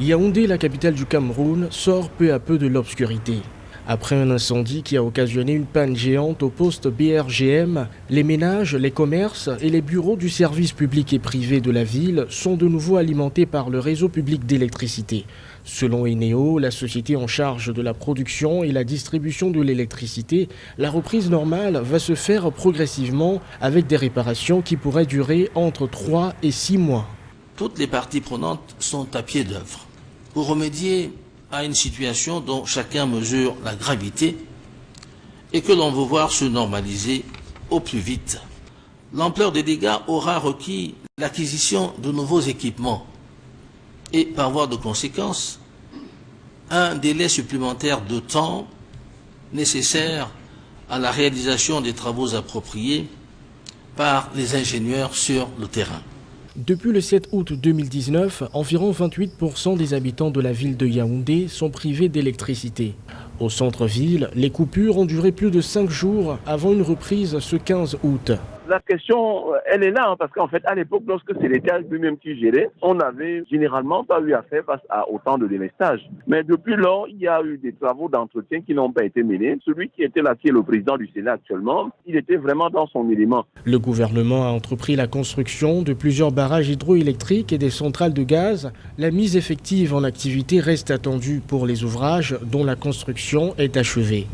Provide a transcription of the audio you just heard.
Yaoundé, la capitale du Cameroun, sort peu à peu de l'obscurité. Après un incendie qui a occasionné une panne géante au poste BRGM, les ménages, les commerces et les bureaux du service public et privé de la ville sont de nouveau alimentés par le réseau public d'électricité. Selon Eneo, la société en charge de la production et la distribution de l'électricité, la reprise normale va se faire progressivement avec des réparations qui pourraient durer entre 3 et 6 mois. Toutes les parties prenantes sont à pied d'œuvre pour remédier à une situation dont chacun mesure la gravité et que l'on veut voir se normaliser au plus vite. L'ampleur des dégâts aura requis l'acquisition de nouveaux équipements et, par voie de conséquence, un délai supplémentaire de temps nécessaire à la réalisation des travaux appropriés par les ingénieurs sur le terrain. Depuis le 7 août 2019, environ 28% des habitants de la ville de Yaoundé sont privés d'électricité. Au centre-ville, les coupures ont duré plus de 5 jours avant une reprise ce 15 août. La question, elle est là, parce qu'en fait, à l'époque, lorsque c'est l'État lui-même qui gérait, on n'avait généralement pas eu à faire face à autant de délestages. Mais depuis lors, il y a eu des travaux d'entretien qui n'ont pas été menés. Celui qui était là, qui est le président du Sénat actuellement, il était vraiment dans son élément. Le gouvernement a entrepris la construction de plusieurs barrages hydroélectriques et des centrales de gaz. La mise effective en activité reste attendue pour les ouvrages dont la construction est achevée.